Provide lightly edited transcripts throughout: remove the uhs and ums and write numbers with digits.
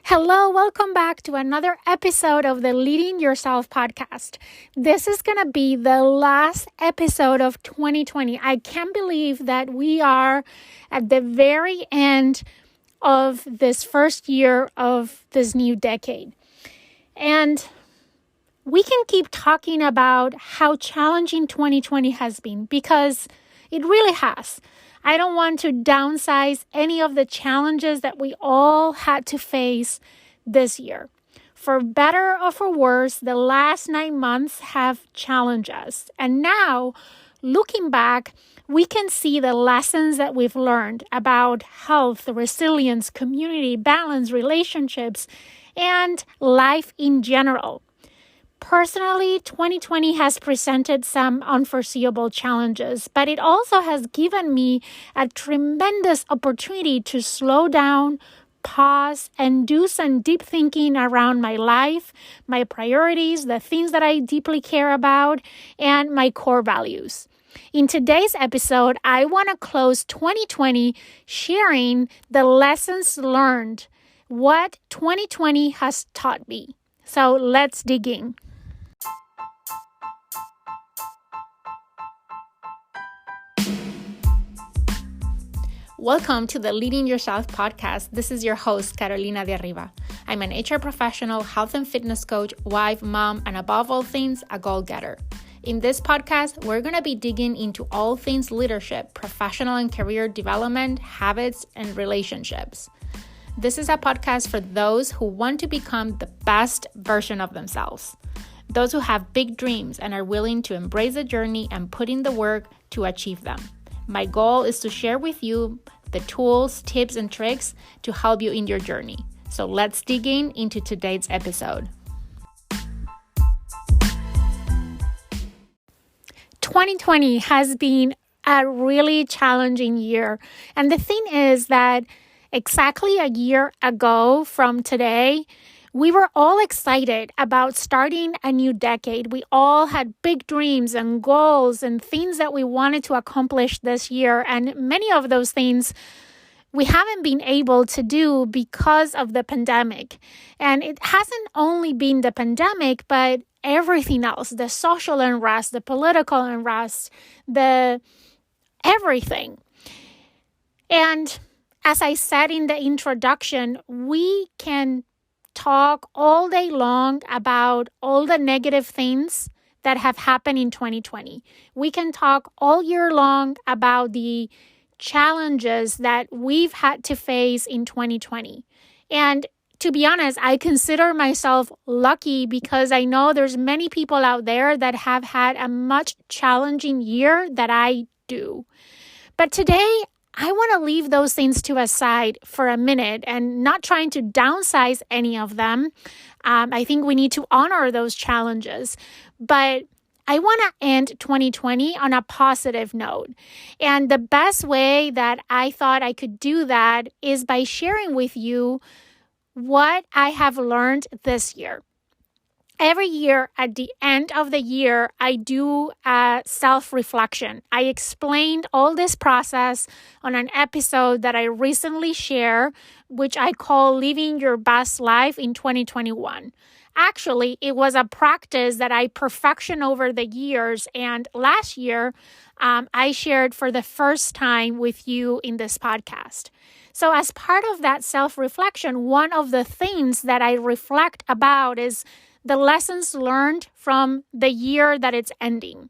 Hello, welcome back to another episode of the Leading Yourself podcast. This is going to be the last episode of 2020. I can't believe that we are at the very end of this first year of this new decade. And we can keep talking about how challenging 2020 has been because it really has. I don't want to downsize any of the challenges that we all had to face this year. For better or for worse, the last 9 months have challenged us. And now, looking back, we can see the lessons that we've learned about health, resilience, community, balance, relationships, and life in general. Personally, 2020 has presented some unforeseeable challenges, but it also has given me a tremendous opportunity to slow down, pause, and do some deep thinking around my life, my priorities, the things that I deeply care about, and my core values. In today's episode, I want to close 2020 sharing the lessons learned, what 2020 has taught me. So let's dig in. Welcome to the Leading Yourself podcast. This is your host, Carolina de Arriba. I'm an HR professional, health and fitness coach, wife, mom, and above all things, a goal-getter. In this podcast, we're going to be digging into all things leadership, professional and career development, habits, and relationships. This is a podcast for those who want to become the best version of themselves. Those who have big dreams and are willing to embrace the journey and put in the work to achieve them. My goal is to share with you the tools, tips, and tricks to help you in your journey. So let's dig into today's episode. 2020 has been a really challenging year. And the thing is that exactly a year ago from today, we were all excited about starting a new decade. We all had big dreams and goals and things that we wanted to accomplish this year. And many of those things we haven't been able to do because of the pandemic. And it hasn't only been the pandemic, but everything else, the social unrest, the political unrest, the everything. And as I said in the introduction, we can talk all day long about all the negative things that have happened in 2020. We can talk all year long about the challenges that we've had to face in 2020. And to be honest, I consider myself lucky because I know there's many people out there that have had a much challenging year that I do. But today, I want to leave those things to a side for a minute and not trying to downsize any of them. I think we need to honor those challenges. But I want to end 2020 on a positive note. And the best way that I thought I could do that is by sharing with you what I have learned this year. Every year, at the end of the year, I do a self-reflection. I explained all this process on an episode that I recently shared, which I call Living Your Best Life in 2021. Actually, it was a practice that I perfected over the years, and last year, I shared for the first time with you in this podcast. So as part of that self-reflection, one of the things that I reflect about is the lessons learned from the year that it's ending.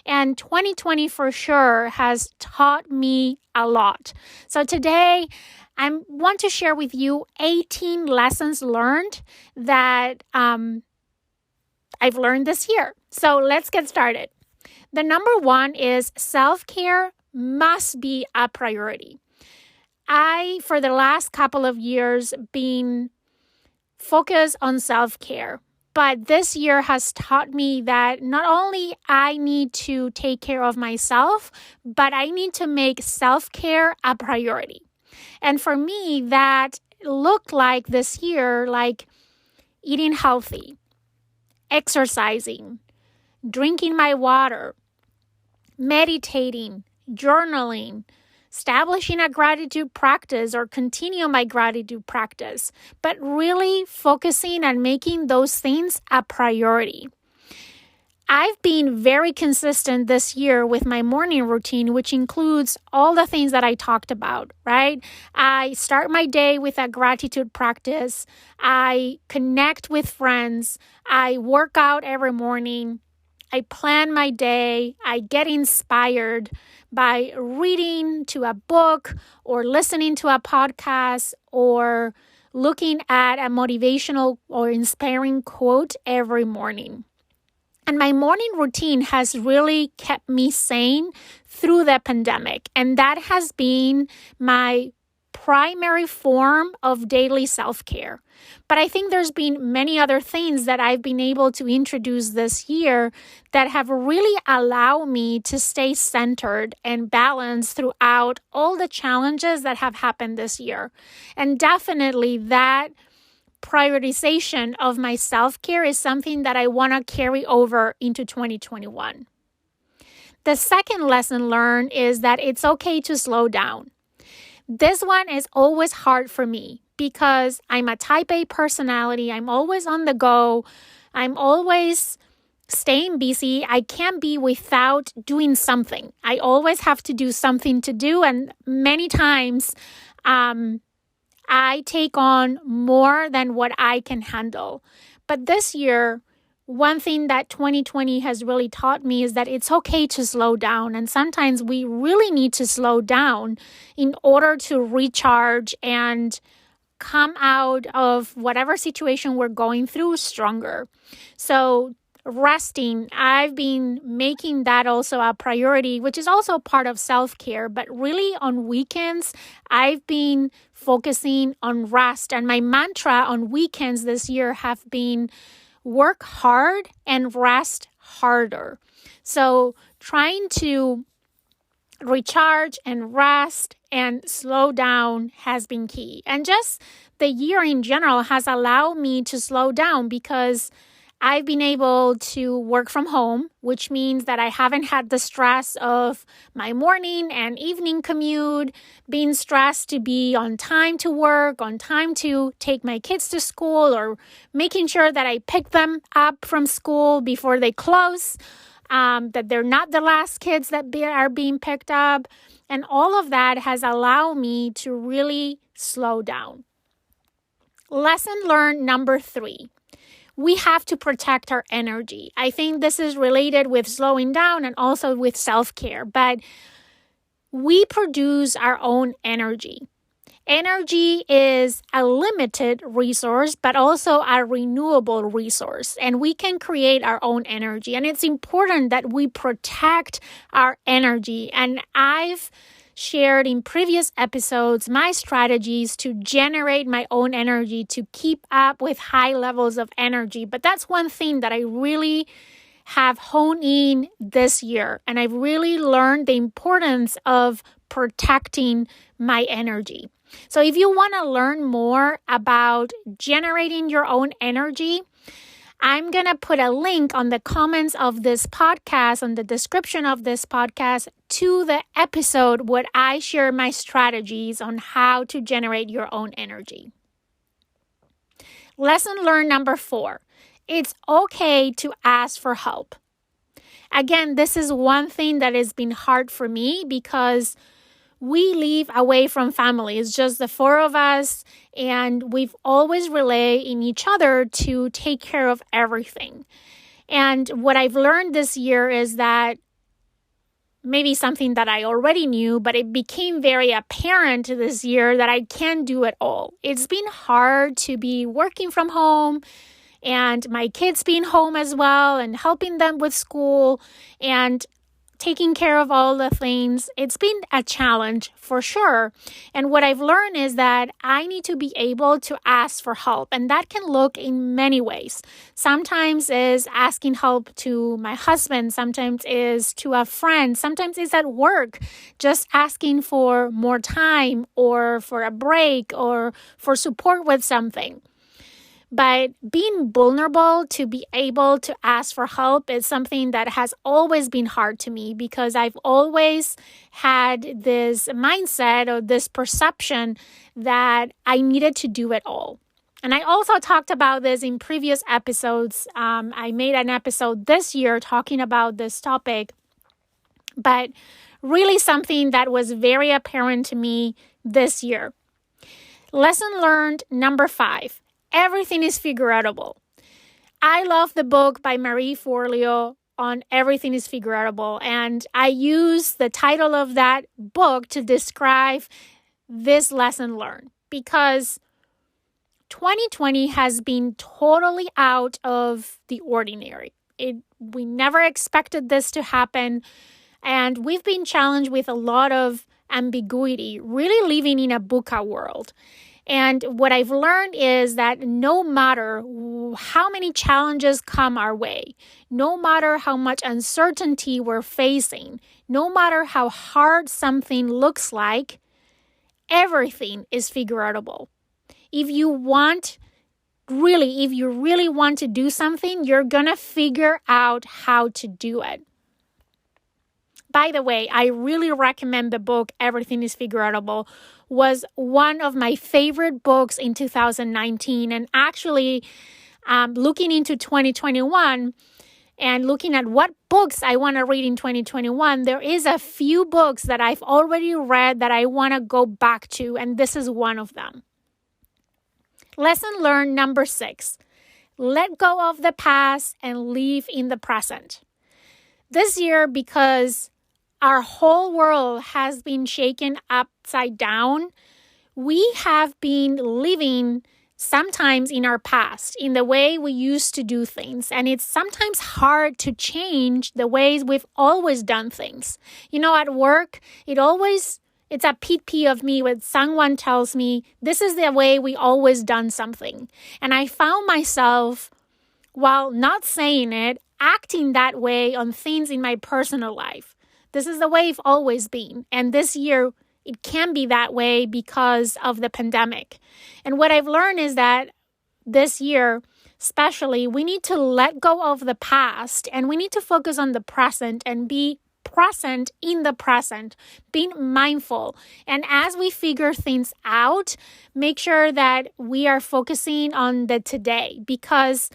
And 2020 for sure has taught me a lot. So today, I want to share with you 18 lessons learned that I've learned this year. So let's get started. The number one is self-care must be a priority. For the last couple of years, been focused on self-care. But this year has taught me that not only I need to take care of myself, but I need to make self-care a priority. And for me, that looked like this year, like eating healthy, exercising, drinking my water, meditating, journaling, establishing a gratitude practice or continue my gratitude practice, but really focusing on making those things a priority. I've been very consistent this year with my morning routine, which includes all the things that I talked about, right? I start my day with a gratitude practice. I connect with friends. I work out every morning. I plan my day. I get inspired by reading to a book or listening to a podcast or looking at a motivational or inspiring quote every morning. And my morning routine has really kept me sane through the pandemic. And that has been my primary form of daily self-care. But I think there's been many other things that I've been able to introduce this year that have really allowed me to stay centered and balanced throughout all the challenges that have happened this year. And definitely that prioritization of my self-care is something that I want to carry over into 2021. The second lesson learned is that it's okay to slow down. This one is always hard for me because I'm a type A personality. I'm always on the go. I'm always staying busy. I can't be without doing something. I always have to do something to do, and many times I take on more than what I can handle. But this year, one thing that 2020 has really taught me is that it's okay to slow down. And sometimes we really need to slow down in order to recharge and come out of whatever situation we're going through stronger. So resting, I've been making that also a priority, which is also part of self-care. But really on weekends, I've been focusing on rest. And my mantra on weekends this year have been work hard and rest harder. So trying to recharge and rest and slow down has been key. And just the year in general has allowed me to slow down because I've been able to work from home, which means that I haven't had the stress of my morning and evening commute, being stressed to be on time to work, on time to take my kids to school, or making sure that I pick them up from school before they close, that they're not the last kids that are being picked up. And all of that has allowed me to really slow down. Lesson learned number 3. We have to protect our energy. I think this is related with slowing down and also with self-care, but we produce our own energy. Energy is a limited resource, but also a renewable resource, and we can create our own energy. And it's important that we protect our energy. And I've shared in previous episodes my strategies to generate my own energy, to keep up with high levels of energy. But that's one thing that I really have honed in this year. And I've really learned the importance of protecting my energy. So if you want to learn more about generating your own energy, I'm going to put a link on the comments of this podcast, on the description of this podcast, to the episode where I share my strategies on how to generate your own energy. Lesson learned number 4. It's okay to ask for help. Again, this is one thing that has been hard for me because we live away from family. It's just the 4 of us, and we've always relied on each other to take care of everything. And what I've learned this year is that maybe something that I already knew, but it became very apparent this year that I can't do it all. It's been hard to be working from home and my kids being home as well and helping them with school and taking care of all the things. It's been a challenge for sure. And what I've learned is that I need to be able to ask for help. And that can look in many ways. Sometimes is asking help to my husband. Sometimes is to a friend. Sometimes it's at work, just asking for more time or for a break or for support with something. But being vulnerable to be able to ask for help is something that has always been hard to me because I've always had this mindset or this perception that I needed to do it all. And I also talked about this in previous episodes. I made an episode this year talking about this topic, but really something that was very apparent to me this year. Lesson learned number 5. Everything is figureoutable. I love the book by Marie Forleo on Everything is Figureoutable, and I use the title of that book to describe this lesson learned because 2020 has been totally out of the ordinary. We never expected this to happen, and we've been challenged with a lot of ambiguity, really living in a VUCA world. And what I've learned is that no matter how many challenges come our way, no matter how much uncertainty we're facing, no matter how hard something looks like, everything is figureoutable. If you really want to do something, you're going to figure out how to do it. By the way, I really recommend the book Everything is Figureoutable. Was one of my favorite books in 2019. And actually, looking into 2021 and looking at what books I want to read in 2021, there is a few books that I've already read that I want to go back to, and this is one of them. Lesson learned number 6. Let go of the past and live in the present. This year, because our whole world has been shaken upside down, we have been living sometimes in our past, in the way we used to do things. And it's sometimes hard to change the ways we've always done things. At work, it's a pet peeve of me when someone tells me, this is the way we always done something. And I found myself, while not saying it, acting that way on things in my personal life. This is the way it's always been. And this year, it can be that way because of the pandemic. And what I've learned is that this year, especially, we need to let go of the past and we need to focus on the present and be present in the present, being mindful. And as we figure things out, make sure that we are focusing on the today, because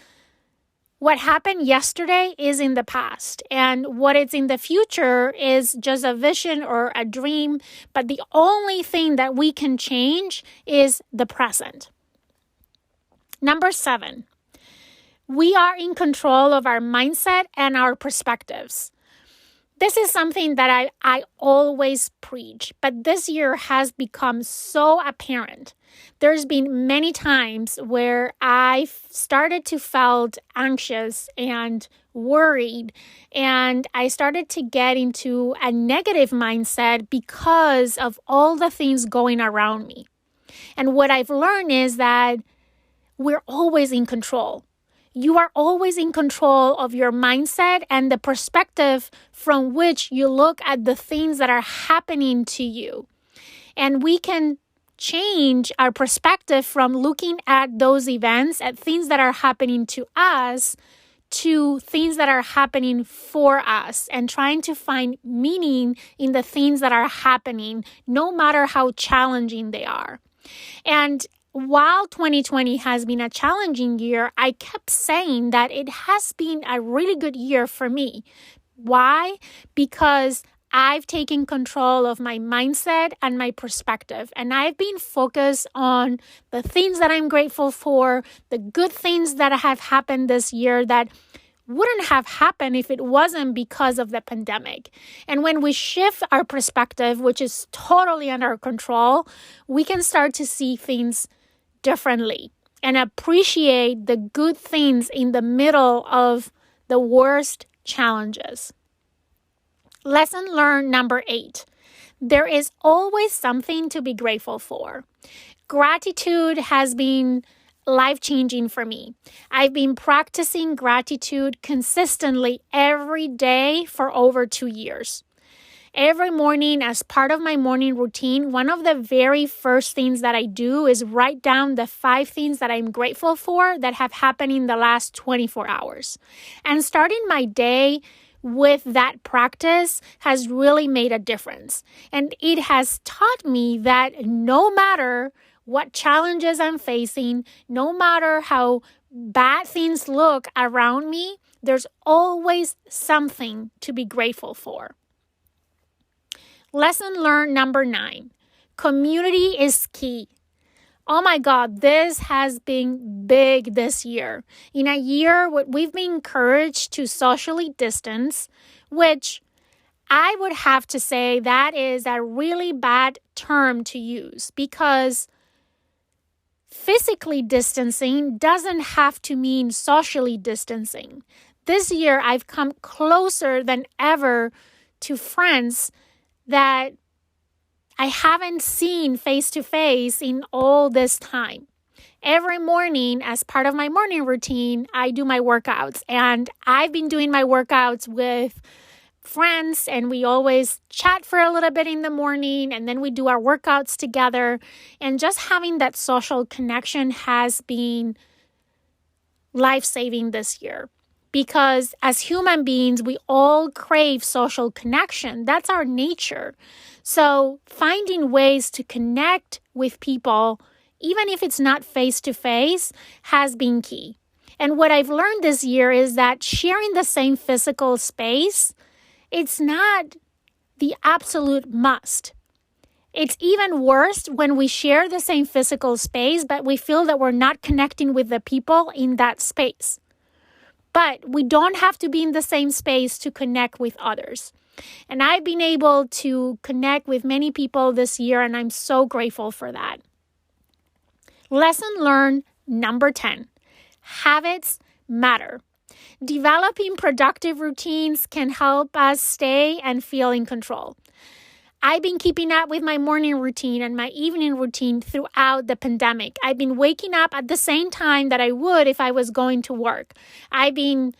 what happened yesterday is in the past, and what is in the future is just a vision or a dream. But the only thing that we can change is the present. Number 7, we are in control of our mindset and our perspectives. This is something that I always preach, but this year has become so apparent. There's been many times where I started to felt anxious and worried, and I started to get into a negative mindset because of all the things going around me. And what I've learned is that we're always in control. You are always in control of your mindset and the perspective from which you look at the things that are happening to you. And we can change our perspective from looking at those events, at things that are happening to us, to things that are happening for us, and trying to find meaning in the things that are happening, no matter how challenging they are. And while 2020 has been a challenging year, I kept saying that it has been a really good year for me. Why? Because I've taken control of my mindset and my perspective, and I've been focused on the things that I'm grateful for, the good things that have happened this year that wouldn't have happened if it wasn't because of the pandemic. And when we shift our perspective, which is totally under our control, we can start to see things differently and appreciate the good things in the middle of the worst challenges. Lesson learned number 8. There is always something to be grateful for. Gratitude has been life-changing for me. I've been practicing gratitude consistently every day for over 2 years. Every morning, as part of my morning routine, one of the very first things that I do is write down the 5 things that I'm grateful for that have happened in the last 24 hours. And starting my day with that practice has really made a difference. And it has taught me that no matter what challenges I'm facing, no matter how bad things look around me, there's always something to be grateful for. Lesson learned number 9. Community is key. Oh my God, this has been big this year. In a year, we've been encouraged to socially distance, which I would have to say that is a really bad term to use because physically distancing doesn't have to mean socially distancing. This year, I've come closer than ever to friends that I haven't seen face to face in all this time. Every morning, as part of my morning routine, I do my workouts. And I've been doing my workouts with friends, and we always chat for a little bit in the morning, and then we do our workouts together. And just having that social connection has been life-saving this year. Because as human beings, we all crave social connection. That's our nature. So finding ways to connect with people, even if it's not face-to-face, has been key. And what I've learned this year is that sharing the same physical space, it's not the absolute must. It's even worse when we share the same physical space, but we feel that we're not connecting with the people in that space. But we don't have to be in the same space to connect with others. And I've been able to connect with many people this year, and I'm so grateful for that. Lesson learned number 10. Habits matter. Developing productive routines can help us stay and feel in control. I've been keeping up with my morning routine and my evening routine throughout the pandemic. I've been waking up at the same time that I would if I was going to work. I've been,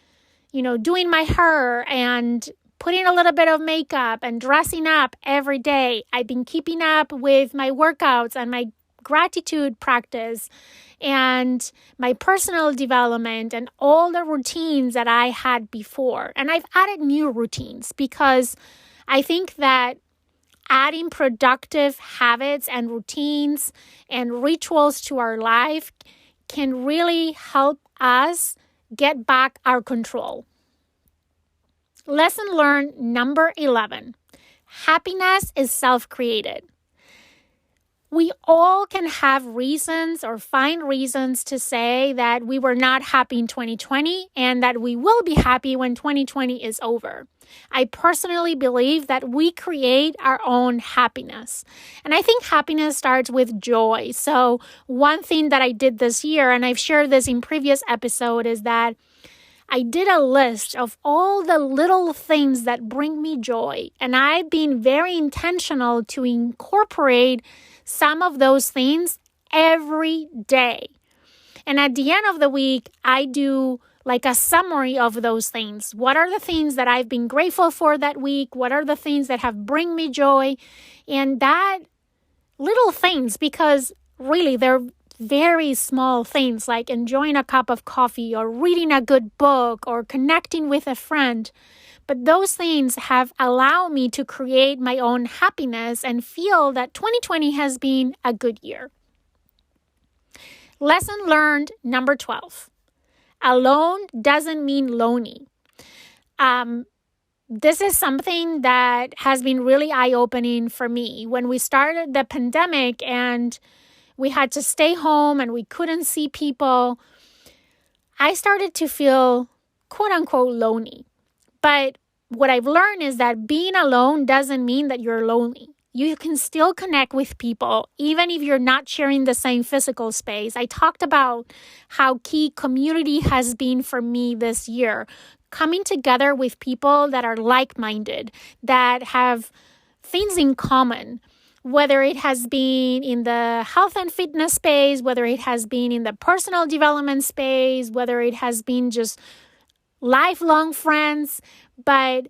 doing my hair and putting a little bit of makeup and dressing up every day. I've been keeping up with my workouts and my gratitude practice and my personal development and all the routines that I had before. And I've added new routines because I think that adding productive habits and routines and rituals to our life can really help us get back our control. Lesson learned number 11. Happiness is self-created. We all can have reasons or find reasons to say that we were not happy in 2020 and that we will be happy when 2020 is over. I personally believe that we create our own happiness. And I think happiness starts with joy. So one thing that I did this year, and I've shared this in previous episode, is that I did a list of all the little things that bring me joy. And I've been very intentional to incorporate some of those things every day. And at the end of the week, I do like a summary of those things. What are the things that I've been grateful for that week? What are the things that have bring me joy? And that little things, because really they're very small things like enjoying a cup of coffee or reading a good book or connecting with a friend. But those things have allowed me to create my own happiness and feel that 2020 has been a good year. Lesson learned number 12. Alone doesn't mean lonely. This is something that has been really eye-opening for me. When we started the pandemic and we had to stay home and we couldn't see people, I started to feel quote-unquote lonely. But what I've learned is that being alone doesn't mean that you're lonely. You can still connect with people, even if you're not sharing the same physical space. I talked about how key community has been for me this year. Coming together with people that are like-minded, that have things in common, whether it has been in the health and fitness space, whether it has been in the personal development space, whether it has been just lifelong friends, but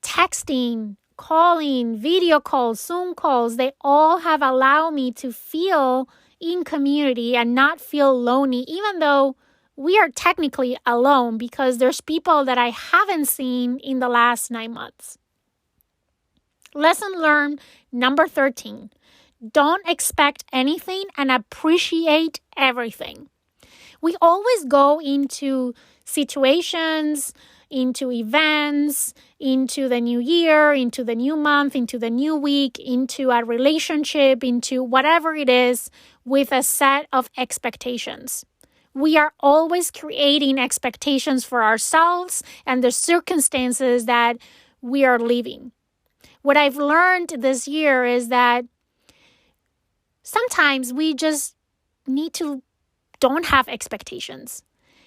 texting, calling, video calls, Zoom calls, they all have allowed me to feel in community and not feel lonely, even though we are technically alone because there's people that I haven't seen in the last 9 months. Lesson learned number 13. Don't expect anything and appreciate everything. We always go into situations, into events, into the new year, into the new month, into the new week, into a relationship, into whatever it is with a set of expectations. We are always creating expectations for ourselves and the circumstances that we are living. What I've learned this year is that sometimes we just need to don't have expectations.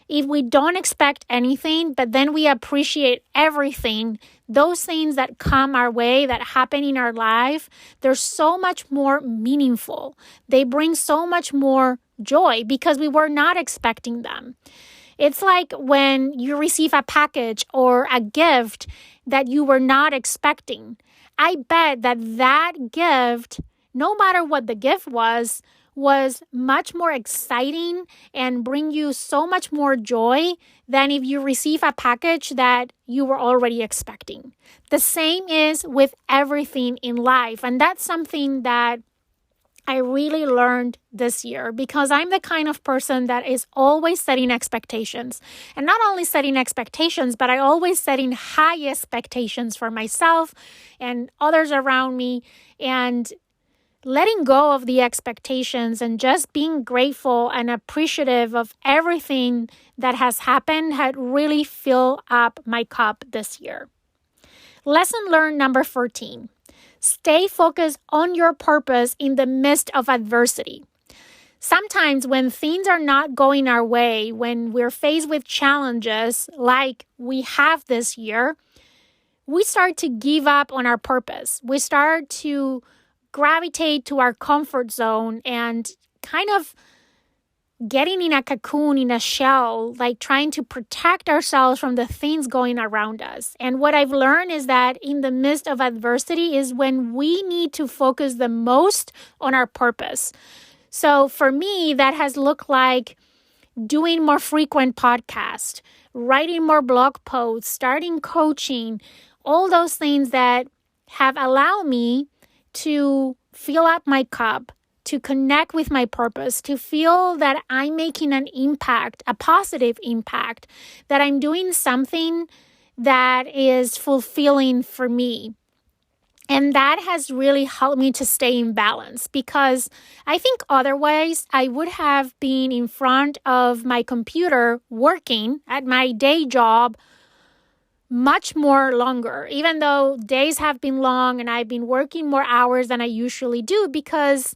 If we don't expect anything, but then we appreciate everything, those things that come our way, that happen in our life, they're so much more meaningful. They bring so much more joy because we were not expecting them. It's like when you receive a package or a gift that you were not expecting. I bet that gift, no matter what the gift was much more exciting and bring you so much more joy than if you receive a package that you were already expecting. The same is with everything in life. And that's something that I really learned this year because I'm the kind of person that is always setting expectations. And not only setting expectations, but I always setting high expectations for myself and others around me, and letting go of the expectations and just being grateful and appreciative of everything that has happened had really filled up my cup this year. Lesson learned number 14. Stay focused on your purpose in the midst of adversity. Sometimes when things are not going our way, when we're faced with challenges like we have this year, we start to give up on our purpose. We start to gravitate to our comfort zone and kind of getting in a cocoon, in a shell, like trying to protect ourselves from the things going around us. And what I've learned is that in the midst of adversity is when we need to focus the most on our purpose. So for me, that has looked like doing more frequent podcasts, writing more blog posts, starting coaching, all those things that have allowed me to fill up my cup, to connect with my purpose, to feel that I'm making an impact, a positive impact, that I'm doing something that is fulfilling for me. And that has really helped me to stay in balance because I think otherwise I would have been in front of my computer working at my day job much more longer, even though days have been long and I've been working more hours than I usually do because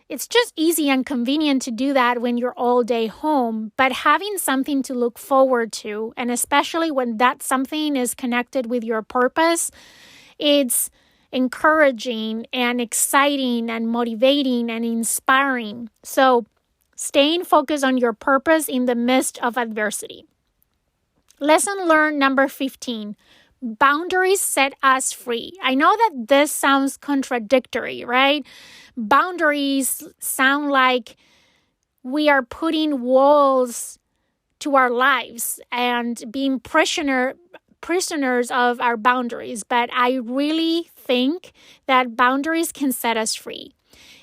it's just easy and convenient to do that when you're all day home. But having something to look forward to, and especially when that something is connected with your purpose, it's encouraging and exciting and motivating and inspiring. So staying focused on your purpose in the midst of adversity. Lesson learned number 15. Boundaries set us free. I know that this sounds contradictory, right? Boundaries sound like we are putting walls to our lives and being prisoners of our boundaries. But I really think that boundaries can set us free.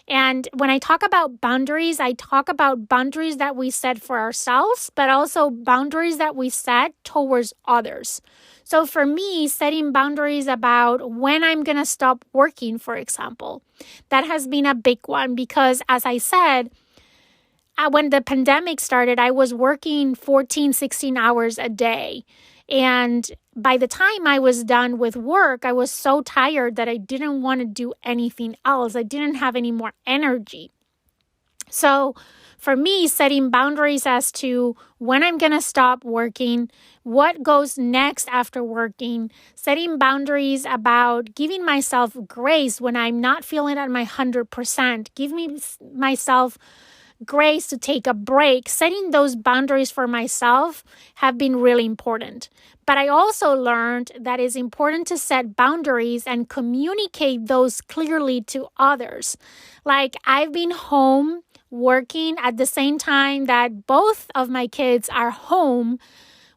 And when I talk about boundaries, I talk about boundaries that we set for ourselves, but also boundaries that we set towards others. So for me, setting boundaries about when I'm going to stop working, for example, that has been a big one because, as I said, when the pandemic started, I was working 14, 16 hours a day. And by the time I was done with work, I was so tired that I didn't want to do anything else. I didn't have any more energy. So for me, setting boundaries as to when I'm going to stop working, what goes next after working, setting boundaries about giving myself grace when I'm not feeling at my 100%, myself grace to take a break, setting those boundaries for myself have been really important. But I also learned that it's important to set boundaries and communicate those clearly to others. Like, I've been home working at the same time that both of my kids are home,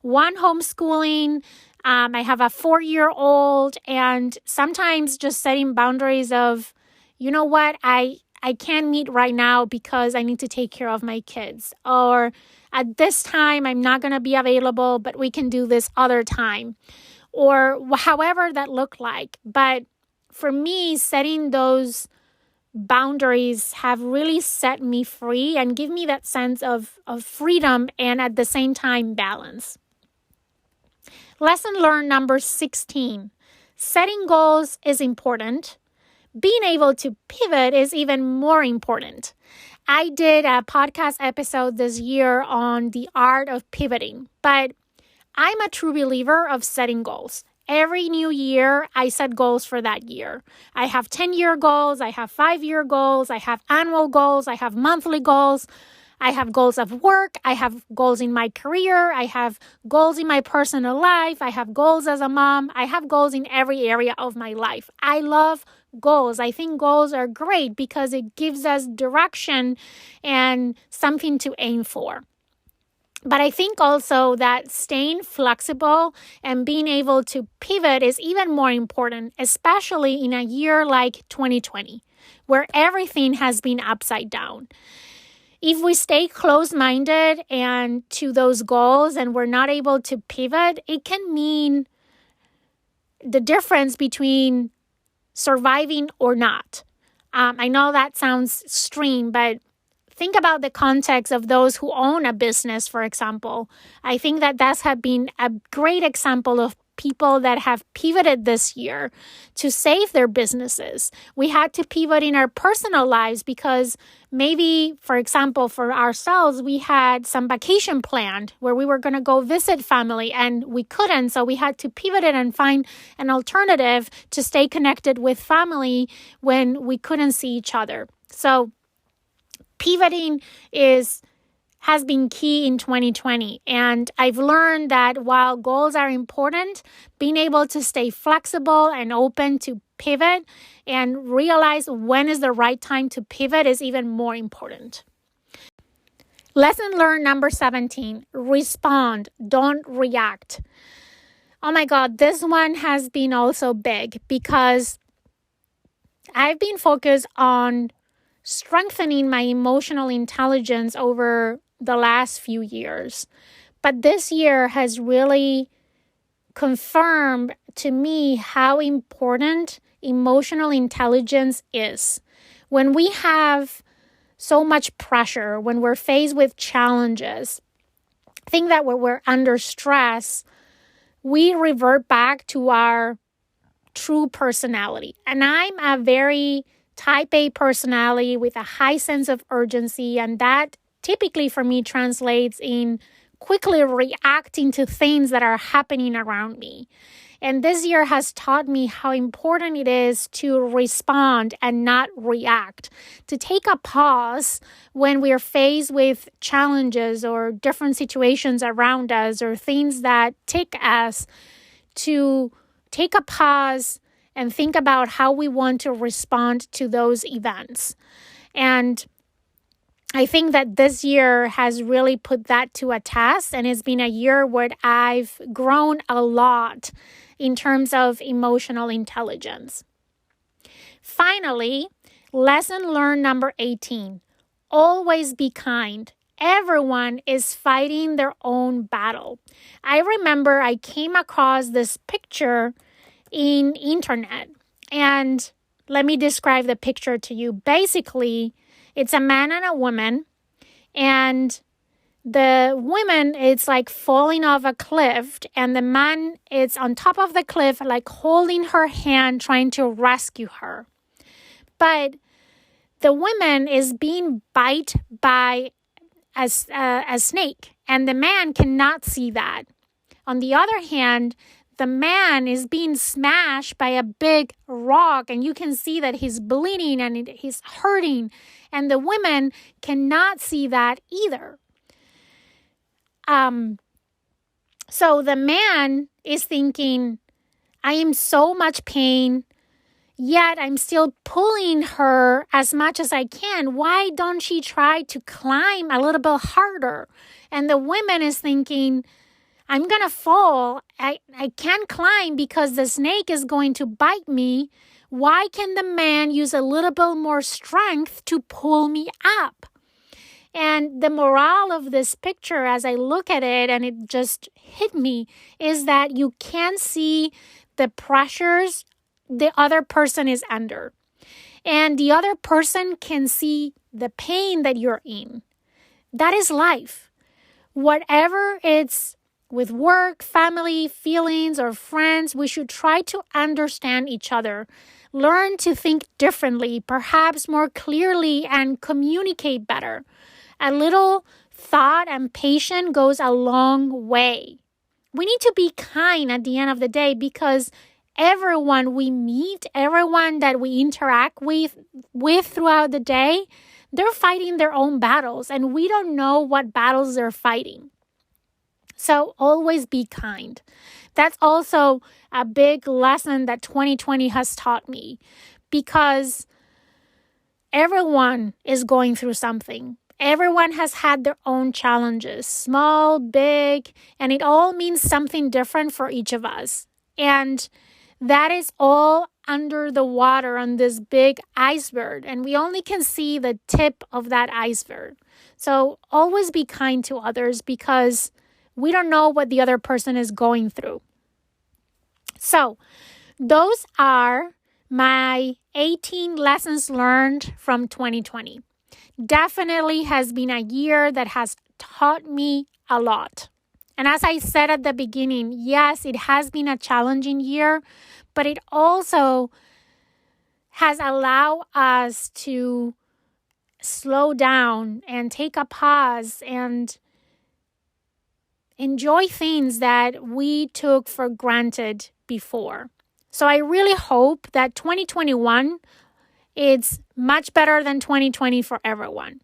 one homeschooling. I have a 4-year-old, and sometimes just setting boundaries of, you know what, I can't meet right now because I need to take care of my kids. Or at this time, I'm not going to be available, but we can do this other time. Or however that looked like. But for me, setting those boundaries have really set me free and give me that sense of freedom and at the same time balance. Lesson learned number 16. Setting goals is important. Being able to pivot is even more important. I did a podcast episode this year on the art of pivoting, but I'm a true believer of setting goals. Every new year, I set goals for that year. I have 10-year goals, I have 5-year goals, I have annual goals, I have monthly goals, I have goals of work, I have goals in my career, I have goals in my personal life, I have goals as a mom, I have goals in every area of my life. I love goals. I think goals are great because it gives us direction and something to aim for. But I think also that staying flexible and being able to pivot is even more important, especially in a year like 2020, where everything has been upside down. If we stay closed-minded and to those goals and we're not able to pivot, it can mean the difference between surviving or not. I know that sounds extreme, but think about the context of those who own a business, for example. I think that has been a great example of people that have pivoted this year to save their businesses. We had to pivot in our personal lives because maybe, for example, for ourselves, we had some vacation planned where we were going to go visit family and we couldn't. So we had to pivot it and find an alternative to stay connected with family when we couldn't see each other. So pivoting has been key in 2020. And I've learned that while goals are important, being able to stay flexible and open to pivot and realize when is the right time to pivot is even more important. Lesson learned number 17, respond, don't react. Oh my God, this one has been also big because I've been focused on strengthening my emotional intelligence over the last few years. But this year has really confirmed to me how important emotional intelligence is. When we have so much pressure, when we're faced with challenges, I think that when we're under stress, we revert back to our true personality. And I'm a very type A personality with a high sense of urgency, and that typically for me translates in quickly reacting to things that are happening around me. And this year has taught me how important it is to respond and not react, to take a pause when we're faced with challenges or different situations around us or things that tick us, to take a pause and think about how we want to respond to those events. And I think that this year has really put that to a test, and it's been a year where I've grown a lot in terms of emotional intelligence. Finally, lesson learned number 18, always be kind. Everyone is fighting their own battle. I remember I came across this picture in internet, and let me describe the picture to you. Basically, it's a man and a woman, and the woman is like falling off a cliff, and the man is on top of the cliff, like holding her hand, trying to rescue her. But the woman is being bitten by a snake, and the man cannot see that. On the other hand, the man is being smashed by a big rock, and you can see that he's bleeding and he's hurting, and the women cannot see that either. So the man is thinking, I am so much pain, yet I'm still pulling her as much as I can. Why don't she try to climb a little bit harder? And the woman is thinking, I'm going to fall. I can't climb because the snake is going to bite me. Why can the man use a little bit more strength to pull me up? And the moral of this picture, as I look at it, and it just hit me, is that you can see the pressures the other person is under. And the other person can see the pain that you're in. That is life. Whatever it's with work, family, feelings, or friends, we should try to understand each other. Learn to think differently, perhaps more clearly, and communicate better. A little thought and patience goes a long way. We need to be kind at the end of the day, because everyone we meet, everyone that we interact with throughout the day, they're fighting their own battles, and we don't know what battles they're fighting. So always be kind. That's also a big lesson that 2020 has taught me, because everyone is going through something. Everyone has had their own challenges, small, big, and it all means something different for each of us. And that is all under the water on this big iceberg, and we only can see the tip of that iceberg. So always be kind to others, because we don't know what the other person is going through. So those are my 18 lessons learned from 2020. Definitely has been a year that has taught me a lot. And as I said at the beginning, yes, it has been a challenging year, but it also has allowed us to slow down and take a pause and enjoy things that we took for granted before. So I really hope that 2021 is much better than 2020 for everyone.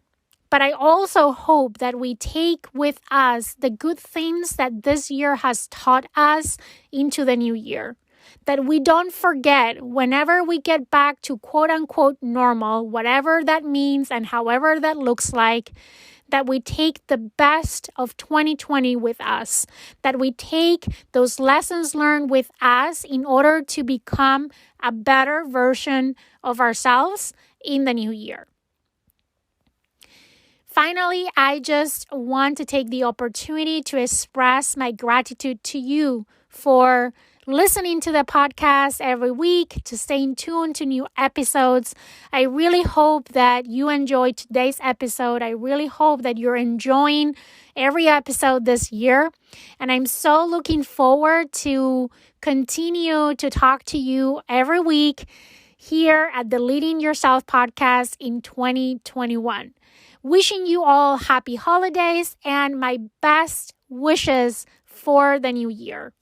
But I also hope that we take with us the good things that this year has taught us into the new year. That we don't forget, whenever we get back to quote unquote normal, whatever that means and however that looks like, that we take the best of 2020 with us, that we take those lessons learned with us in order to become a better version of ourselves in the new year. Finally, I just want to take the opportunity to express my gratitude to you for listening to the podcast every week, to staying tuned to new episodes. I really hope that you enjoyed today's episode. I really hope that you're enjoying every episode this year. And I'm so looking forward to continue to talk to you every week here at the Leading Yourself podcast in 2021. Wishing you all happy holidays and my best wishes for the new year.